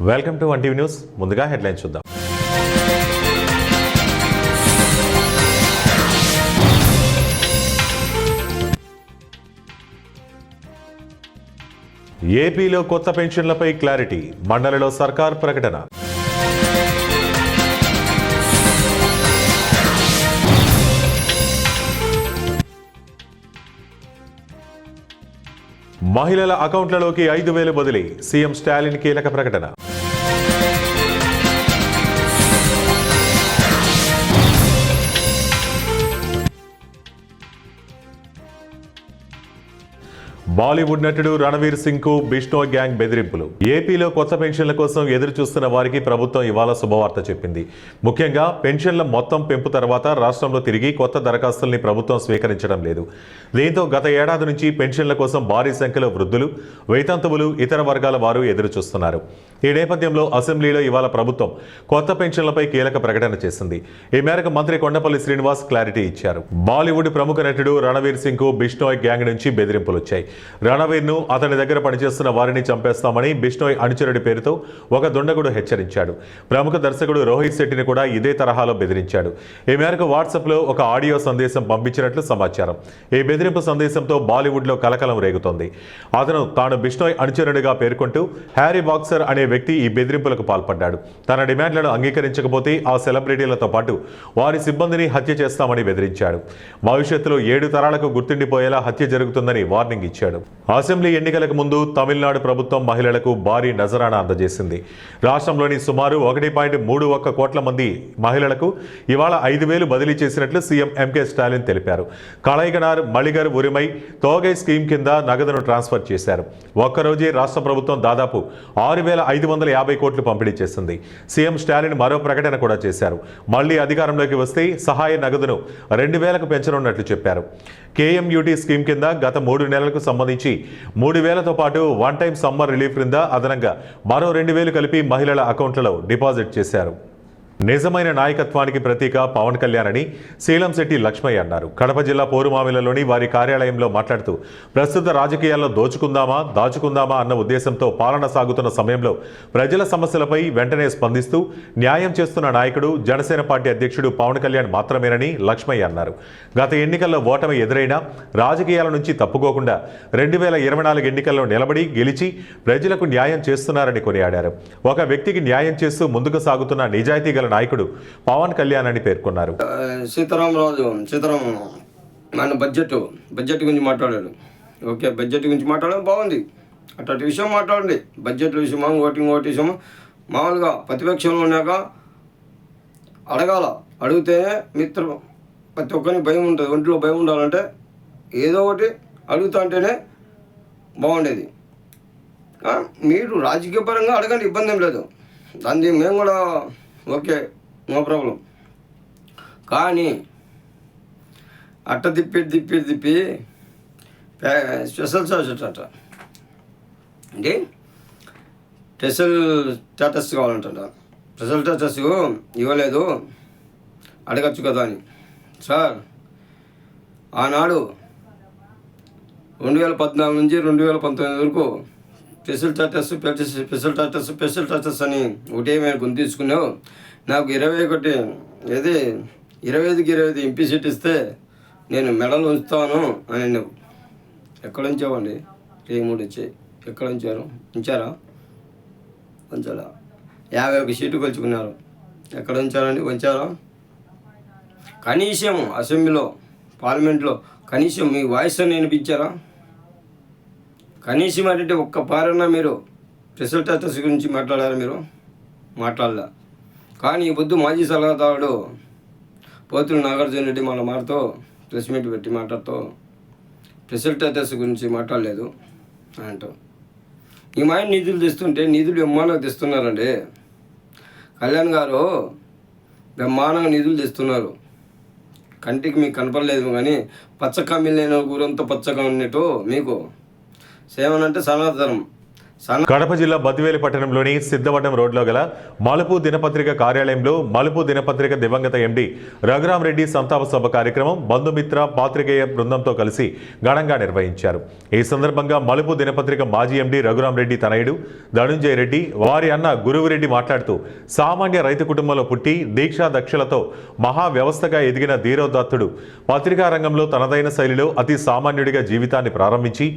Welcome to 1 TV news. ముందుగా headlines చూద్దాం. ఏపీలో కొత్త పెన్షన్లపై క్లారిటీ, మండలిలో సర్కార్ ప్రకటన. మహిళల అకౌంట్లలోకి 5,000 బదిలీ, సీఎం స్టాలిన్ కీలక ప్రకటన. బాలీవుడ్ నటుడు రణవీర్ సింగ్ కు బిష్నోయ్ గ్యాంగ్ బెదిరింపులు. ఏపీలో కొత్త పెన్షన్ల కోసం ఎదురు చూస్తున్న వారికి ప్రభుత్వం ఇవాళ శుభవార్త చెప్పింది. ముఖ్యంగా పెన్షన్ల మొత్తం పెంపు తర్వాత రాష్ట్రంలో తిరిగి కొత్త దరఖాస్తుల్ని ప్రభుత్వం స్వీకరించడం లేదు. దీంతో గత ఏడాది నుంచి పెన్షన్ల కోసం భారీ సంఖ్యలో వృద్ధులు, వైతంతువులు, ఇతర వర్గాల వారు ఎదురు చూస్తున్నారు. ఈ నేపథ్యంలో అసెంబ్లీలో ఇవాళ ప్రభుత్వం కొత్త పెన్షన్లపై కీలక ప్రకటన చేసింది. ఈ మేరకు మంత్రి కొండపల్లి శ్రీనివాస్ క్లారిటీ ఇచ్చారు. బాలీవుడ్ ప్రముఖ నటుడు రణవీర్ సింగ్ కు బిష్నోయ్ గ్యాంగ్ నుంచి బెదిరింపులు వచ్చాయి. రణవీర్ ను అతని దగ్గర పనిచేస్తున్న వారిని చంపేస్తామని బిష్నోయ్ అనుచరుడి పేరుతో ఒక దుండగుడు హెచ్చరించాడు. ప్రముఖ దర్శకుడు రోహిత్ శెట్టిని కూడా ఇదే తరహాలో బెదిరించాడు. ఈ మేరకు వాట్సాప్ లో ఒక ఆడియో సందేశం పంపించినట్లు సమాచారం. ఈ బెదిరింపు సందేశంతో బాలీవుడ్ లో కలకలం రేగుతోంది. అతను తాను బిష్నోయ్ అనుచరుడిగా పేర్కొంటూ హ్యారీ బాక్సర్ అనే వ్యక్తి ఈ బెదిరింపులకు పాల్పడ్డాడు. తన డిమాండ్లను అంగీకరించకపోతే ఆ సెలబ్రిటీలతో పాటు వారి సిబ్బందిని హత్య చేస్తామని బెదిరించాడు. భవిష్యత్తులో 7 తరాలకు గుర్తుండిపోయేలా హత్య జరుగుతుందని వార్నింగ్ ఇచ్చాడు. అసెంబ్లీ ఎన్నికలకు ముందు తమిళనాడు ప్రభుత్వం మహిళలకు భారీ నజరానా అందజేసింది. రాష్ట్రంలోని సుమారు 1.31 కోట్ల మంది మహిళలకు ఇవాళ 5,000 బదిలీ చేసినట్లు సీఎం ఎంకే స్టాలిన్ తెలిపారు. కళైగనార్, మళిగర్, ఉరిమై, తోగై స్కీమ్ కింద నగదును ట్రాన్స్ఫర్ చేశారు. ఒక్కరోజే రాష్ట్ర ప్రభుత్వం దాదాపు 6,550 కోట్లు పంపిణీ చేసింది. సీఎం స్టాలిన్ మరో ప్రకటన కూడా చేశారు. మళ్లీ అధికారంలోకి వస్తే సహాయ నగదును 2,000కు పెంచనున్నట్లు చెప్పారు. కేఎంయూటీ స్కీమ్ కింద గత 3 నెలలకు సంబంధించి 3,000తో పాటు వన్ టైం సమ్మర్ రిలీఫ్ క్రింద అదనంగా మరో 2,000 కలిపి మహిళల అకౌంట్లలో డిపాజిట్ చేశారు. నిజమైన నాయకత్వానికి ప్రతీక పవన్ కళ్యాణ్ అని శీలంశెట్టి లక్ష్మయ్య అన్నారు. కడప జిల్లా పోరుమామిలలోని వారి కార్యాలయంలో మాట్లాడుతూ ప్రస్తుత రాజకీయాల్లో దాచుకుందామా అన్న ఉద్దేశంతో పాలన సాగుతున్న సమయంలో ప్రజల సమస్యలపై వెంటనే స్పందిస్తూ న్యాయం చేస్తున్న నాయకుడు జనసేన పార్టీ అధ్యక్షుడు పవన్ కళ్యాణ్ మాత్రమేనని లక్ష్మయ్య అన్నారు. గత ఎన్నికల్లో ఓటమి ఎదురైనా రాజకీయాల నుంచి తప్పుకోకుండా 2024 ఎన్నికల్లో నిలబడి గెలిచి ప్రజలకు న్యాయం చేస్తున్నారని కొనియాడారు. ఒక వ్యక్తికి న్యాయం చేస్తూ ముందుకు సాగుతున్న నిజాయితీ గల నాయకుడు పవన్ కళ్యాణ్ అని పేర్కొన్నారు. సీతారామరాజు మన బడ్జెట్ గురించి మాట్లాడాడు. ఓకే, బడ్జెట్ గురించి మాట్లాడడం బాగుంది. అట్లాంటి విషయం మాట్లాడండి. బడ్జెట్ విషయమా ఓటి విషయమా మామూలుగా ప్రతిపక్షంలో ఉన్నాక అడిగితేనే ప్రతి ఒక్కరికి భయం ఉంటుంది. ఒంట్లో భయం ఉండాలంటే ఏదో ఒకటి అడుగుతా అంటేనే బాగుండేది. మీరు రాజకీయ పరంగా అడగండి, ఇబ్బంది ఏం లేదు. దాన్ని మేము కూడా ఓకే, నో ప్రాబ్లం. కానీ అట్ట తిప్పి స్పెషల్ చార్జ్ అట అంటే స్పెషల్ స్టేటస్ కావాలంట. స్పెషల్ స్టేటస్ ఇవ్వలేదు, అడగచ్చు కదా అని. సార్, ఆనాడు 2014 నుంచి 2019 వరకు స్పెషల్ స్టాటస్ అని ఒకటే మేము గుర్తు తీసుకున్నావు. నాకు 25 ఎంపీ సీట్ ఇస్తే నేను మెడల్ ఉంచుతాను అని నువ్వు ఎక్కడ ఉంచావండి? 3 వచ్చాయి. ఎక్కడ ఉంచారా? ఉంచాలా? 51 సీటు కొలుచుకున్నారు. ఎక్కడ ఉంచారా? కనీసం అసెంబ్లీలో, పార్లమెంట్లో కనీసం మీ వాయిస్ అని వినిపించారా? కనీసం అంటే ఒక్క పారన్నా మీరు స్పెషల్ స్టేటస్ గురించి మాట్లాడారా? మీరు మాట్లాడలే. కానీ ఈ పొద్దు మాజీ సలహాదారుడు పోతుల నాగార్జున రెడ్డి మన మాటతో ప్రెస్ మీట్ పెట్టి మాట్లాడుతూ స్పెషల్ స్టేటస్ గురించి మాట్లాడలేదు అంటూ ఈ మాయ నిధులు తెస్తుంటే నిధులు బ్రహ్మాండంగా తెస్తున్నారండి. కళ్యాణ్ గారు బ్రహ్మాండంగా నిధులు తెస్తున్నారు. కంటికి మీకు కనపడలేదు కానీ పచ్చ కమ్మిలేని ఊరంతా పచ్చగా ఉన్నట్టు మీకు సేవనంటే సనాతనం. కడప జిల్లా బద్వేలు పట్టణంలోని సిద్ధవటం రోడ్లో గల మలుపు దినపత్రిక కార్యాలయంలో మలుపు దినపత్రిక దివంగత ఎండి రఘురాం రెడ్డి సంతాప సభ కార్యక్రమం బంధుమిత్ర పాత్రికేయ బృందంతో కలిసి ఘనంగా నిర్వహించారు. ఈ సందర్భంగా మలుపు దినపత్రిక మాజీ ఎండి రఘురాం రెడ్డి తనయుడు ధనుంజయ రెడ్డి వారి అన్న గురువురెడ్డి మాట్లాడుతూ సామాన్య రైతు కుటుంబంలో పుట్టి దీక్షా దక్షలతో మహా వ్యవస్థగా ఎదిగిన ధీరోదాత్తుడు పత్రికా రంగంలో తనదైన శైలిలో అతి సామాన్యుడిగా జీవితాన్ని ప్రారంభించి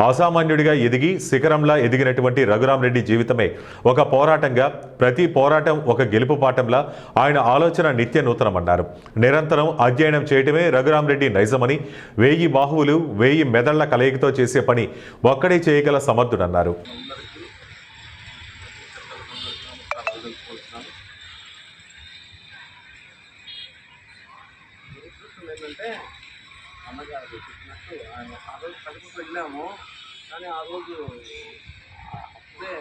అసామాన్యుడిగా ఎదిగి శిఖరంలా ఎదిగినటువంటి రఘురాం రెడ్డి జీవితమే ఒక పోరాటంగా, ప్రతి పోరాటం ఒక గెలుపు పాఠంలా ఆయన ఆలోచన నిత్య నూతనమన్నారు. నిరంతరం అధ్యయనం చేయటమే రఘురాం రెడ్డి నైజమని, 1000 బాహువులు 1000 మెదళ్ల కలయికతో చేసే పని ఒక్కడే చేయగల సమర్థుడన్నారు. కానీ ఆ రోజు అప్పుడే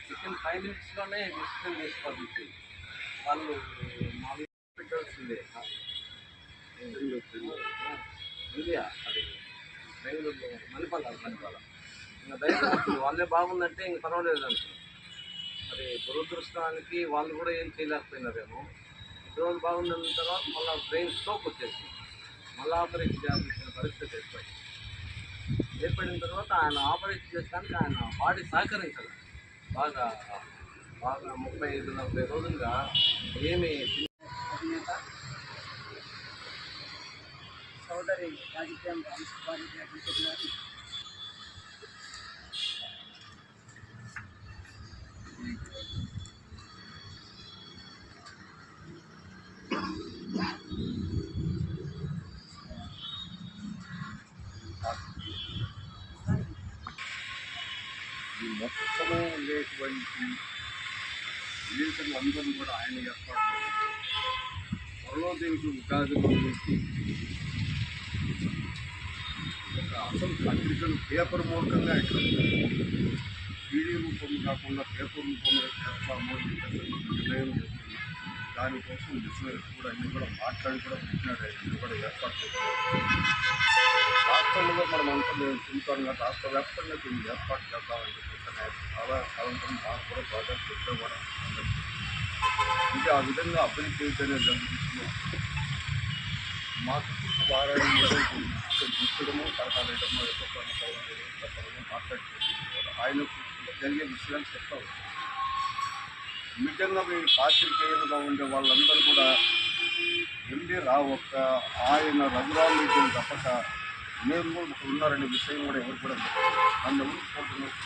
వితిన్ 5 minutesలోనే డిసిషన్ తీసుకోవాలి. వాళ్ళు మా పెట్టాల్సిందే ఇండియా అది బెంగళూరులో మణిపాల ఇంకా ధైర్యం వాళ్ళే బాగుందంటే ఇంక పర్వాలేదు అనుకున్నాం. మరి దురదృష్టానికి వాళ్ళు కూడా ఏం చేయలేకపోయినారేమో. ఈ రోజు బాగుందన్న తర్వాత మళ్ళీ బ్రెయిన్ స్ట్రోక్ వచ్చేసింది. మళ్ళీ ఆపరేషన్ చేయాల్సిన పరిస్థితి ఏర్పడిన తర్వాత ఆయన ఆపరేషన్ చేసడానికి ఆయన బాడీ సహకరించాలి. బాగా 35-40 రోజులుగా ఏమి సోదరి రాజకీయం గారు ఈ మొత్తము ఉండేటువంటి విలేకరులు అందరూ కూడా ఆయన ఏర్పాటు త్వరలో దీనికి ఉగాది నుంచి ఒక అసలు పత్రికలు పేపర్ మూలకంగా ఇక్కడ వీడియో రూపం కాకుండా పేపర్ రూపంలో చేస్తాము నిర్ణయం చేస్తున్నాం. దానికోసం బిజినెస్ కూడా అన్ని కూడా మాట్లాడి కూడా పెట్టినాడు. అన్ని కూడా ఏర్పాటు చేస్తున్నాం. రాష్ట్రంలో మనం అంతా మేము తింటాం కదా, రాష్ట్ర వ్యాప్తంగా దీన్ని ఏర్పాటు చేద్దామని చెప్పేసి చాలా కాలంతో మాకు కూడా బాగా చెప్తే కూడా ఇంకా ఆ విధంగా అభివృద్ధి చేస్తేనే జరుగుతుందో మా చుట్టూ వారాన్ని చూడము సలహాలు వేయడము చెప్పడము మాట్లాడుతుంది ఆయన జరిగే విషయాలు చెప్తాం. నిజంగా మీ పాత్రికేయులుగా ఉండే వాళ్ళందరూ కూడా ఎండి రావక్క ఆయన రఘురాం రెడ్డిని తప్పక మీరు కూడా ఉన్నారనే విషయం కూడా ఎవరు కూడా నన్ను ఊరుకుంటున్నారు.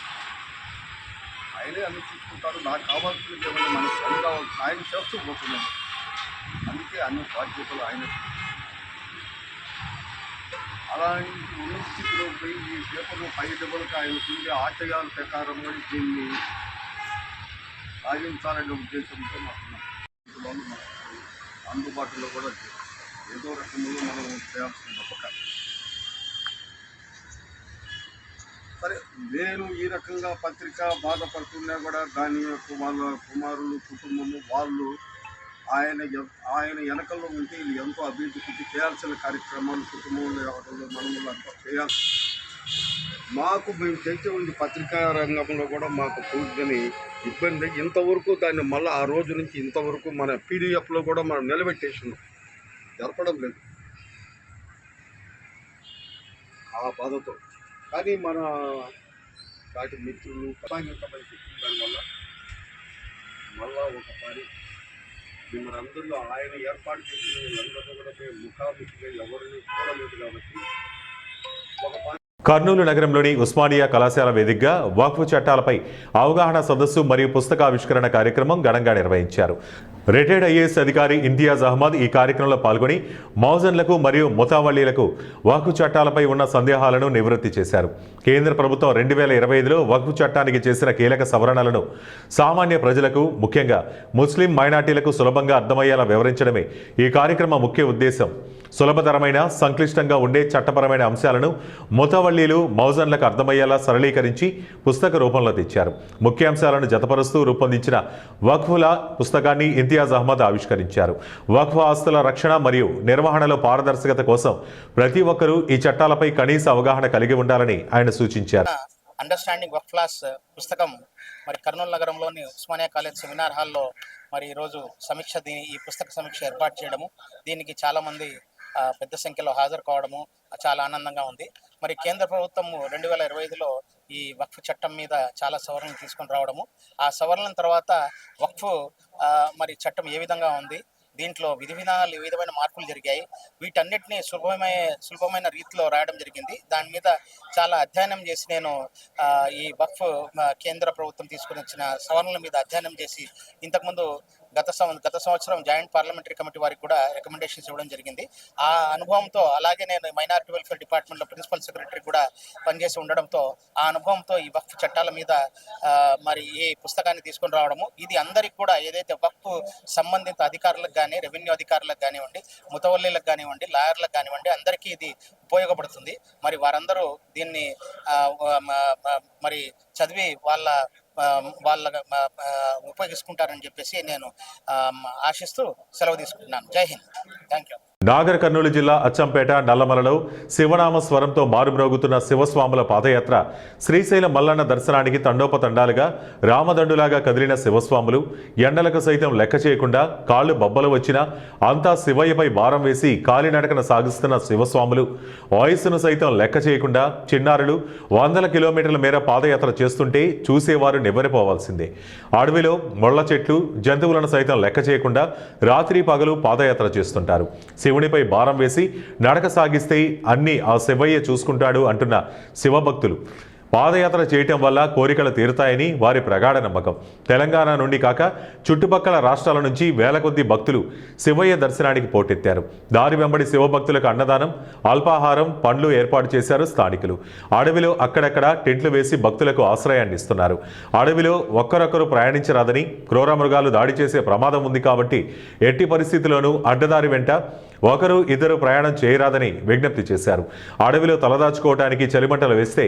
ఆయనే అన్ని చూసుకుంటారు. నాకు కావాల్సింది ఏమన్నా మనకు పని కావాల్సింది ఆయన చేస్తూ పోతున్నాను. అందుకే అన్ని బాధ్యతలు ఆయన అలాంటి ఉన్న స్థితిలో పోయి ఈ పేపర్లో 5 డబ్బులకు ఆయన ఉండే ఆశయాల ప్రకారం దీన్ని సాధించాలనే ఉద్దేశంతో మాకు అందుబాటులో కూడా ఏదో రకంలో మనం చేయాల్సిన తప్పక. సరే నేను ఈ రకంగా పత్రిక బాధపడుతున్నా కూడా దాని యొక్క వాళ్ళ కుమారులు కుటుంబము వాళ్ళు ఆయన వెనకల్లో ఉంటే వీళ్ళు ఎంతో అభివృద్ధికి చేయాల్సిన కార్యక్రమాలు కుటుంబంలో మనములు అంతా చేయాలి. మాకు మేము చేసే ఉంది పత్రికా రంగంలో కూడా మాకు పూర్తిని ఇబ్బంది. ఇంతవరకు దాన్ని మళ్ళీ ఆ రోజు నుంచి ఇంతవరకు మన పీడిఎఫ్లో కూడా మనం నిలబెట్టేసినాం, జరపడం లేదు ఆ బాధతో. కానీ మన వాటి మిత్రులు కథాంగతమని చెప్పిన దానివల్ల మళ్ళా ఒకసారి మిమ్మల్ని అందరిలో ఆయన ఏర్పాటు చేసిన వాళ్ళందరూ కూడా మేము ముఖాముఖిగా ఎవరిని చూడలేదు కాబట్టి ఒక కర్నూలు నగరంలోని ఉస్మానియా కళాశాల వేదికగా వక్ఫ్ చట్టాలపై అవగాహన సదస్సు మరియు పుస్తకావిష్కరణ కార్యక్రమం ఘనంగా నిర్వహించారు. రిటైర్డ్ ఐఏఎస్ అధికారి ఇంతియాజ్ అహ్మద్ ఈ కార్యక్రమంలో పాల్గొని మౌజన్లకు మరియు ముతావల్లీలకు వక్ఫ్ చట్టాలపై ఉన్న సందేహాలను నివృత్తి చేశారు. కేంద్ర ప్రభుత్వం 2025లో వక్ఫ్ చట్టానికి చేసిన కీలక సవరణలను సామాన్య ప్రజలకు, ముఖ్యంగా ముస్లిం మైనార్టీలకు సులభంగా అర్థమయ్యేలా వివరించడమే ఈ కార్యక్రమ ముఖ్య ఉద్దేశం. సులభతరమైన, సంక్లిష్టంగా ఉండే చట్టపరమైన అంశాలను ముతవల్లీలు, మౌజన్లకు అర్థమయ్యేలా సరళీకరించి పుస్తక రూపంలో తెచ్చారు. ముఖ్యాంశాలను జతపరుస్తూ రూపొందించిన వక్ఫుల పుస్తకాన్ని ఇంతియాజ్ అహ్మద్ ఆవిష్కరించారు. వక్ఫ్ ఆస్తుల రక్షణ మరియు నిర్వహణలో పారదర్శకత కోసం ప్రతి ఒక్కరూ ఈ చట్టాలపై కనీస అవగాహన కలిగి ఉండాలని ఆయన సూచించారు. అండర్స్టాండింగ్ వక్ఫ్ లాస్ పుస్తకం మరి కర్నూలు నగరంలోని ఉస్మానియా కాలేజ్ సెమినార్ హాల్లో మరి ఈరోజు ఈ పుస్తక సమీక్ష ఏర్పాటు చేయడము, దీనికి చాలామంది పెద్ద సంఖ్యలో హాజరు కావడము చాలా ఆనందంగా ఉంది. మరి కేంద్ర ప్రభుత్వం 2025లో ఈ వక్ఫ్ చట్టం మీద చాలా సవరణలు తీసుకొని రావడము, ఆ సవరణల తర్వాత వక్ఫ్ మరి చట్టం ఏ విధంగా ఉంది, దీంట్లో విధి విధమైన మార్పులు జరిగాయి, వీటన్నిటిని సులభమైన రీతిలో రాయడం జరిగింది. దాని మీద చాలా అధ్యయనం చేసి నేను ఈ వక్ఫ్ కేంద్ర ప్రభుత్వం తీసుకుని వచ్చిన సవరణల మీద అధ్యయనం చేసి ఇంతకుముందు గత సంవత్సరం జాయింట్ పార్లమెంటరీ కమిటీ వారికి కూడా రికమెండేషన్స్ ఇవ్వడం జరిగింది. ఆ అనుభవంతో, అలాగే నేను మైనారిటీ వెల్ఫేర్ డిపార్ట్మెంట్లో ప్రిన్సిపల్ సెక్రటరీ కూడా పనిచేసి ఉండడంతో ఆ అనుభవంతో ఈ వక్ఫ్ చట్టాల మీద మరి ఈ పుస్తకాన్ని తీసుకొని రావడము, ఇది అందరికి కూడా ఏదైతే వక్ఫ్ సంబంధిత అధికారులకు కానీ, రెవెన్యూ అధికారులకు కానివ్వండి, ముతవల్లీలకు కానివ్వండి, లాయర్లకు కానివ్వండి, అందరికీ ఇది ఉపయోగపడుతుంది. మరి వారందరూ దీన్ని మరి చదివి వాళ్ళ ఉపయోగించుకుంటారని చెప్పేసి నేను ఆశిస్తూ సెలవు తీసుకుంటున్నాను. జై హింద్. Thank you. నాగర్ కర్నూలు జిల్లా అచ్చంపేట నల్లమలలో శివనామ స్వరంతో మారుమ్రోగుతున్న శివస్వాముల పాదయాత్ర శ్రీశైలం మల్లన్న దర్శనానికి తండోపతండాలుగా రామదండులాగా కదిలిన శివస్వాములు ఎండలకు సైతం లెక్క చేయకుండా కాళ్ళు బొబ్బలు వచ్చినా అంతా శివయ్యపై భారం వేసి కాలినడకన సాగిస్తున్న శివస్వాములు వయస్సును సైతం లెక్క చేయకుండా చిన్నారులు 100 కిలోమీటర్ల మేర పాదయాత్ర చేస్తుంటే చూసేవారు నివ్వెరపోవాల్సిందే. అడవిలో ముళ్ల చెట్లు, జంతువులను సైతం లెక్క చేయకుండా రాత్రి పగలు పాదయాత్ర చేస్తుంటారు. శివునిపై భారం వేసి నడక సాగిస్తే అన్నీ ఆ శివయ్య చూసుకుంటాడు అంటున్న శివభక్తులు పాదయాత్ర చేయటం వల్ల కోరికలు తీరుతాయని వారి ప్రగాఢ నమ్మకం. తెలంగాణ నుండి కాక చుట్టుపక్కల రాష్ట్రాల నుంచి వేల కొద్ది భక్తులు శివయ్య దర్శనానికి పోటెత్తారు. దారి వెంబడి శివభక్తులకు అన్నదానం, అల్పాహారం, పండ్లు ఏర్పాటు చేశారు స్థానికులు. అడవిలో అక్కడక్కడ టెంట్లు వేసి భక్తులకు ఆశ్రయాన్ని ఇస్తున్నారు. అడవిలో ఒక్కరొక్కరు ప్రయాణించరాదని, క్రూర మృగాలు దాడి చేసే ప్రమాదం ఉంది కాబట్టి ఎట్టి పరిస్థితుల్లోనూ అడ్డదారి వెంట ఒకరు ఇద్దరు ప్రయాణం చేయరాదని విజ్ఞప్తి చేశారు. అడవిలో తలదాచుకోవడానికి చలిమంటలు వేస్తే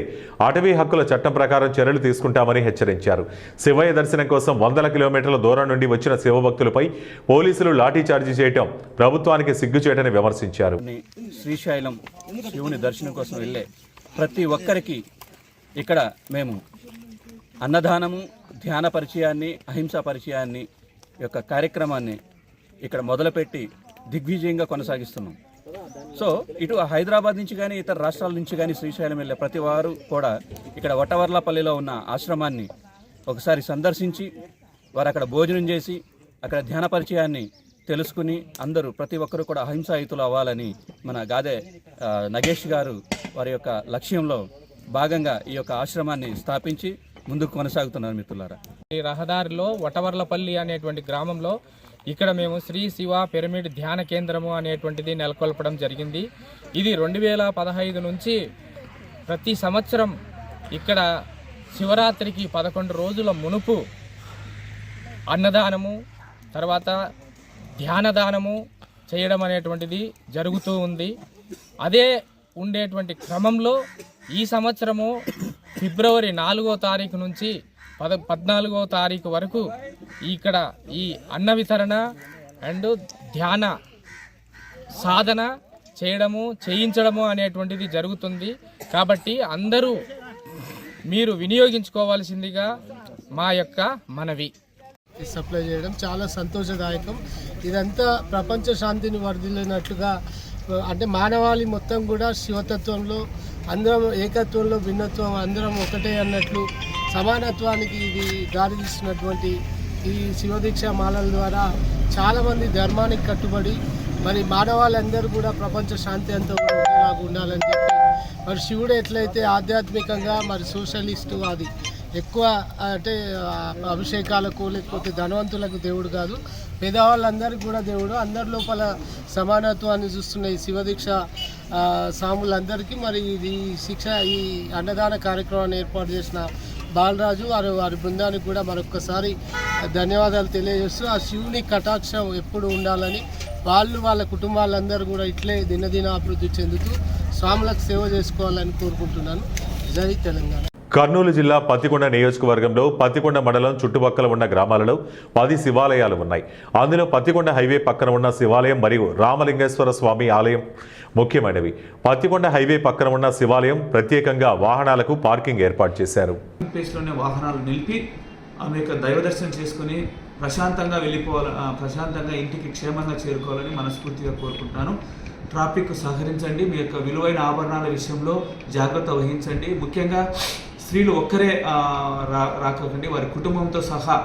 అటవీ హక్కుల చట్టం ప్రకారం చర్యలు తీసుకుంటామని హెచ్చరించారు. శివయ్య దర్శనం కోసం 100 కిలోమీటర్ల దూరం నుండి వచ్చిన శివభక్తులపై పోలీసులు లాఠీచార్జి చేయటం ప్రభుత్వానికి సిగ్గుచేటని విమర్శించారు. శ్రీశైలం శివుని దర్శనం కోసం వెళ్ళే ప్రతి ఒక్కరికి ఇక్కడ మేము అన్నదానము, ధ్యాన పరిచయాన్ని, అహింసా పరిచయాన్ని యొక్క కార్యక్రమాన్ని ఇక్కడ మొదలుపెట్టి దిగ్విజయంగా కొనసాగిస్తున్నాం. సో ఇటు హైదరాబాద్ నుంచి కానీ ఇతర రాష్ట్రాల నుంచి కానీ శ్రీశైలం వెళ్ళే ప్రతి వారు కూడా ఇక్కడ వటవర్లపల్లిలో ఉన్న ఆశ్రమాన్ని ఒకసారి సందర్శించి వారు అక్కడ భోజనం చేసి అక్కడ ధ్యాన పరిచయాన్ని తెలుసుకుని అందరూ ప్రతి ఒక్కరూ కూడా అహింసాయుతులు అవ్వాలని మన గాదే నగేష్ గారు వారి యొక్క లక్ష్యంలో భాగంగా ఈ యొక్క ఆశ్రమాన్ని స్థాపించి ముందుకు కొనసాగుతున్నారు. మిత్రులారా, ఈ రహదారిలో వటవర్లపల్లి అనేటువంటి గ్రామంలో ఇక్కడ మేము శ్రీ శివ పిరమిడ్ ధ్యాన కేంద్రము అనేటువంటిది నెలకొల్పడం జరిగింది. ఇది 2015 నుంచి ప్రతి సంవత్సరం ఇక్కడ శివరాత్రికి 11 రోజుల మునుపు అన్నదానము, తర్వాత ధ్యానదానము చేయడం అనేటువంటిది జరుగుతూ ఉంది. అదే ఉండేటువంటి క్రమంలో ఈ సంవత్సరము ఫిబ్రవరి 4వ తారీఖు నుంచి 14వ తారీఖు వరకు ఇక్కడ ఈ అన్న వితరణ అండ్ ధ్యాన సాధన చేయించడము అనేటువంటిది జరుగుతుంది. కాబట్టి అందరూ మీరు వినియోగించుకోవాల్సిందిగా మా యొక్క మనవి. సప్లై చేయడం చాలా సంతోషదాయకం. ఇదంతా ప్రపంచ శాంతిని వర్ధిల్లినట్లుగా, అంటే మానవాళి మొత్తం కూడా శివతత్వంలో అందరం ఏకత్వంలో భిన్నత్వం, అందరం ఒకటే అన్నట్లు సమానత్వానికి ఇది దారితీస్తున్నటువంటి ఈ శివదీక్ష మాలల ద్వారా చాలామంది ధర్మానికి కట్టుబడి మరి మానవాళ్ళందరూ కూడా ప్రపంచ శాంతి అంతా ఒకేలాగా ఉండాలని చెప్పి, మరి శివుడు ఎట్లయితే ఆధ్యాత్మికంగా మరి సోషలిస్టు అది ఎక్కువ అంటే అభిషేకాలకు లేకపోతే ధనవంతులకు దేవుడు కాదు, పేదవాళ్ళందరికీ కూడా దేవుడు, అందరి లోపల సమానత్వాన్ని చూస్తున్న ఈ శివదీక్ష సాములందరికీ మరి ఇది ఈ అన్నదాన కార్యక్రమాన్ని ఏర్పాటు చేసిన బాలరాజు వారి బృందానికి కూడా మరొక్కసారి ధన్యవాదాలు తెలియజేస్తూ ఆ శివుని కటాక్షం ఎప్పుడు ఉండాలని వాళ్ళ కుటుంబాలందరూ కూడా ఇట్లే దినదిన అభివృద్ధి చెందుతూ స్వాములకు సేవ చేసుకోవాలని కోరుకుంటున్నాను. జై తెలంగాణ. కర్నూలు జిల్లా పత్తికొండ నియోజకవర్గంలో పత్తికొండ మండలం చుట్టుపక్కల ఉన్న గ్రామాలలో 10 శివాలయాలు ఉన్నాయి. అందులో పత్తికొండ హైవే పక్కన ఉన్న శివాలయం మరియు రామలింగేశ్వర స్వామి ఆలయం ముఖ్యమైనవి. పత్తికొండ హైవే పక్కన ఉన్న శివాలయం ప్రత్యేకంగా వాహనాలకు పార్కింగ్ ఏర్పాటు చేశారు. ప్లేస్లోనే వాహనాలు నిలిపి ఆమె యొక్క దైవ దర్శనం చేసుకుని ప్రశాంతంగా వెళ్ళిపోవాలి, ప్రశాంతంగా ఇంటికి క్షేమంగా చేరుకోవాలని మనస్ఫూర్తిగా కోరుకుంటున్నాను. ట్రాఫిక్ సహకరించండి, మీ యొక్క విలువైన ఆభరణాల విషయంలో జాగ్రత్త వహించండి. ముఖ్యంగా స్త్రీలు ఒక్కరే రాకండి, వారి కుటుంబంతో సహా,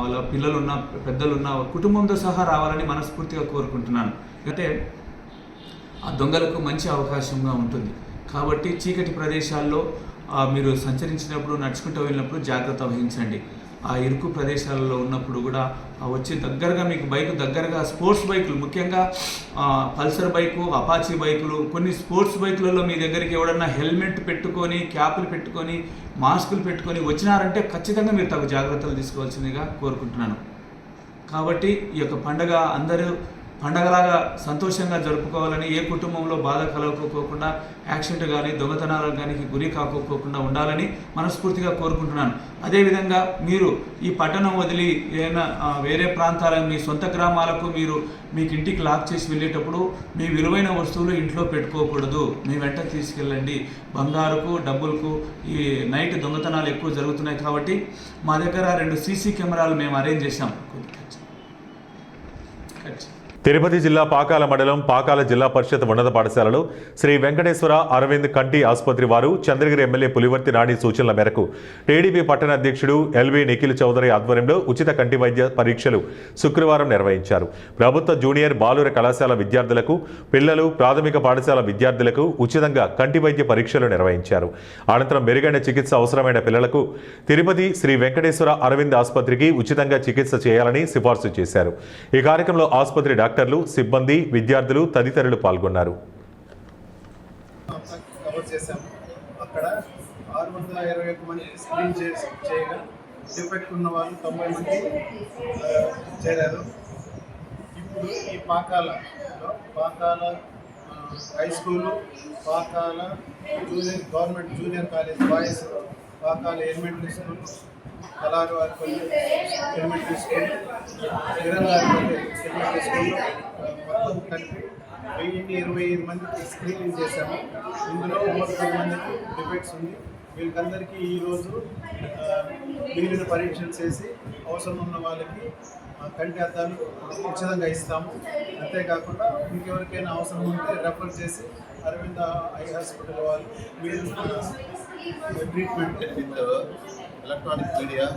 వాళ్ళ పిల్లలున్న పెద్దలున్న కుటుంబంతో సహా రావాలని మనస్ఫూర్తిగా కోరుకుంటున్నాను. అంటే ఆ దొంగలకు మంచి అవకాశంగా ఉంటుంది. కాబట్టి చీకటి ప్రదేశాల్లో మీరు సంచరించినప్పుడు, నడుచుకుంటూ వెళ్ళినప్పుడు జాగ్రత్త వహించండి. ఆ ఇరుకు ప్రదేశాలలో ఉన్నప్పుడు కూడా వచ్చి దగ్గరగా మీకు బైక్ దగ్గరగా స్పోర్ట్స్ బైకులు, ముఖ్యంగా పల్సర్ బైకు, అపాచీ బైకులు, కొన్ని స్పోర్ట్స్ బైకులలో మీ దగ్గరికి ఎవడన్నా హెల్మెట్ పెట్టుకొని, క్యాపులు పెట్టుకొని, మాస్కులు పెట్టుకొని వచ్చినారంటే ఖచ్చితంగా మీరు తగు జాగ్రత్తలు తీసుకోవాల్సిందిగా కోరుకుంటున్నాను. కాబట్టి ఈ యొక్క పండగ అందరూ పండగలాగా సంతోషంగా జరుపుకోవాలని, ఏ కుటుంబంలో బాధ కలగకోకుండా, యాక్సిడెంట్ కానీ దొంగతనాలకు కానీ గురి కాకోకుండా ఉండాలని మనస్ఫూర్తిగా కోరుకుంటున్నాను. అదేవిధంగా మీరు ఈ పట్టణం వదిలి ఏదైనా వేరే ప్రాంతాలకు, మీ సొంత గ్రామాలకు మీకు ఇంటికి లాక్ చేసి వెళ్ళేటప్పుడు మీ విలువైన వస్తువులు ఇంట్లో పెట్టుకోకూడదు, మీ వెంట తీసుకెళ్ళండి. బంగారుకు, డబ్బులకు ఈ నైట్ దొంగతనాలు ఎక్కువ జరుగుతున్నాయి కాబట్టి మా దగ్గర 2 సీసీ కెమెరాలు మేము అరేంజ్ చేశాం. తిరుపతి జిల్లా పాకాల మండలం పాకాల జిల్లా పరిషత్ ఉన్నత పాఠశాలలో శ్రీ వెంకటేశ్వర అరవింద్ కంటి ఆసుపత్రి వారు చంద్రగిరి ఎమ్మెల్యే పులివర్తి నాని సూచనల మేరకు టీడీపీ పట్టణ అధ్యక్షుడు ఎల్వి నిఖిల్ చౌదరి ఆధ్వర్యంలో ఉచిత కంటి వైద్య పరీక్షలు శుక్రవారం నిర్వహించారు. ప్రభుత్వ జూనియర్ బాలుర కళాశాల విద్యార్థులకు, పిల్లలు, ప్రాథమిక పాఠశాల విద్యార్థులకు ఉచితంగా కంటి వైద్య పరీక్షలు నిర్వహించారు. అనంతరం మెరుగైన చికిత్స అవసరమైన పిల్లలకు తిరుపతి శ్రీ వెంకటేశ్వర అరవింద్ ఆసుపత్రికి ఉచితంగా చికిత్స చేయాలని సిఫార్సు చేశారు. ఈ కార్యక్రమంలో ఆసుపత్రి డాక్టర్లు, సిబ్బంది, విద్యార్థులు తదితరులు పాల్గొన్నారు. అక్కడ 621 మంది స్క్రీన్ చేయగా డిఫెక్ట్ ఉన్న వాళ్ళు 90 మంది చేరారు. ఇప్పుడు ఈ Pakala high school, Pakala government junior college boys, Pakala elementary school, Kalaru Varipalli elementary school, Virangaripalli elementary school మొత్తం కలిపి 1025 మందికి స్క్రీనింగ్ చేశాము. ఇందులో 30 మందికి డిఫెక్ట్స్ ఉంది. వీళ్ళకందరికీ ఈరోజు మిగిలిన పరీక్షలు చేసి అవసరం ఉన్న వాళ్ళకి కంటి అద్దాలు ఉచితంగా ఇస్తాము. అంతేకాకుండా ఇంకెవరికైనా అవసరం ఉంటే రెఫర్ చేసి అరవింద ఐ హాస్పిటల్ వాళ్ళు మీరు ట్రీట్మెంట్ విత్ ఎలక్ట్రానిక్ మీడియా.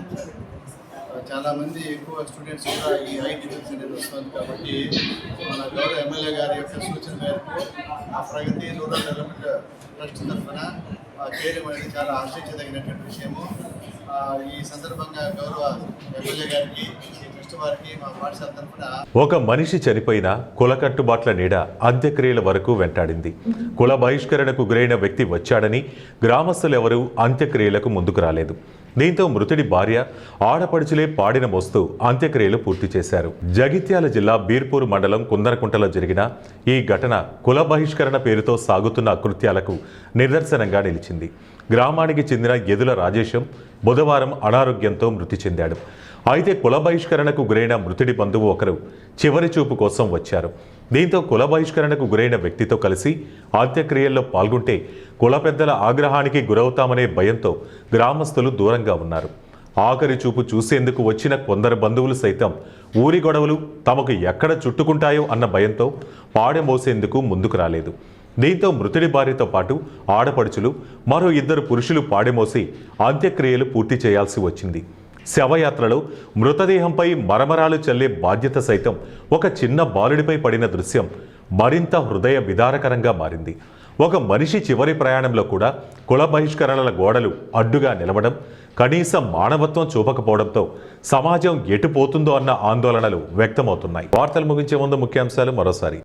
చాలామంది ఎక్కువ స్టూడెంట్స్ కూడా ఈ ఐ డిఫెన్స్ అనేది వస్తుంది కాబట్టి మన గౌరవ ఎమ్మెల్యే గారి యొక్క సూచన మేరకు ఆ ప్రగతి రూరల్ డెవలప్మెంట్ ట్రస్ట్ తరఫున చేయడం అనేది చాలా హర్షించదగినటువంటి విషయము. ఈ సందర్భంగా గౌరవ ఎమ్మెల్యే గారికి, ఈ ట్రస్ట్ వారికి మా పాఠశాల తరఫున ఒక మనిషి చనిపోయిన కుల కట్టుబాట్ల నీడ అంత్యక్రియల వరకు వెంటాడింది. కుల బహిష్కరణకు గురైన వ్యక్తి వచ్చాడని గ్రామస్తులెవరూ అంత్యక్రియలకు ముందుకు రాలేదు. దీంతో మృతుడి భార్య, ఆడపడుచులే పాడిన మోస్తూ అంత్యక్రియలు పూర్తి చేశారు. జగిత్యాల జిల్లా బీర్పూర్ మండలం కుందరకుంటలో జరిగిన ఈ ఘటన కుల బహిష్కరణ పేరుతో సాగుతున్న అకృత్యాలకు నిదర్శనంగా నిలిచింది. గ్రామానికి చెందిన ఎదుల రాజేశం బుధవారం అనారోగ్యంతో మృతి చెందాడు. అయితే కుల బహిష్కరణకు గురైన మృతుడి బంధువు ఒకరు చివరి చూపు కోసం వచ్చారు. దీంతో కుల బహిష్కరణకు గురైన వ్యక్తితో కలిసి అంత్యక్రియల్లో పాల్గొంటే కుల పెద్దల ఆగ్రహానికి గురవుతామనే భయంతో గ్రామస్తులు దూరంగా ఉన్నారు. ఆఖరి చూపు చూసేందుకు వచ్చిన కొందరు బంధువులు సైతం ఊరి గొడవలు తమకు ఎక్కడ చుట్టుకుంటాయో అన్న భయంతో పాడె మోసేందుకు ముందుకు రాలేదు. దీంతో మృతుడి భార్యతో పాటు ఆడపడుచులు, మరో 2 పురుషులు పాడెమోసి అంత్యక్రియలు పూర్తి చేయాల్సి వచ్చింది. శవయాత్రలో మృతదేహంపై మరమరాలు చల్లే బాధ్యత సైతం ఒక చిన్న బాలుడిపై పడిన దృశ్యం మరింత హృదయ విదారకరంగా మారింది. ఒక మనిషి చివరి ప్రయాణంలో కూడా కుల బహిష్కరణల గోడలు అడ్డుగా నిలవడం, కనీసం మానవత్వం చూపకపోవడంతో సమాజం ఎటుపోతుందో అన్న ఆందోళనలు వ్యక్తమవుతున్నాయి. వార్తలు ముగించే ముందు ముఖ్యాంశాలు మరోసారి.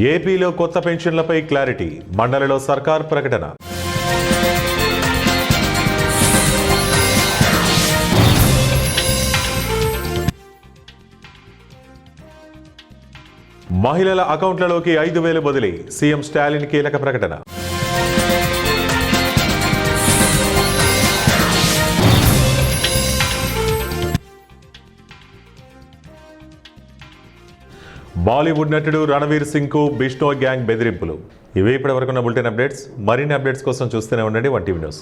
ఏపీలో కొత్త పెన్షన్లపై క్లారిటీ, మండలిలో సర్కార్ ప్రకటన. మహిళల అకౌంట్లలోకి 5,000 బదిలీ, సీఎం స్టాలిన్ కీలక ప్రకటన. బాలీవుడ్ నటుడు రణవీర్ సింగ్ కు బిష్నోయ్ గ్యాంగ్ బెదిరింపులు. ఇవే ఇప్పటివరకు ఉన్న బులెటిన్ అప్డేట్స్. మరిన్ని అప్డేట్స్ కోసం చూస్తూనే ఉండండి 1TV న్యూస్.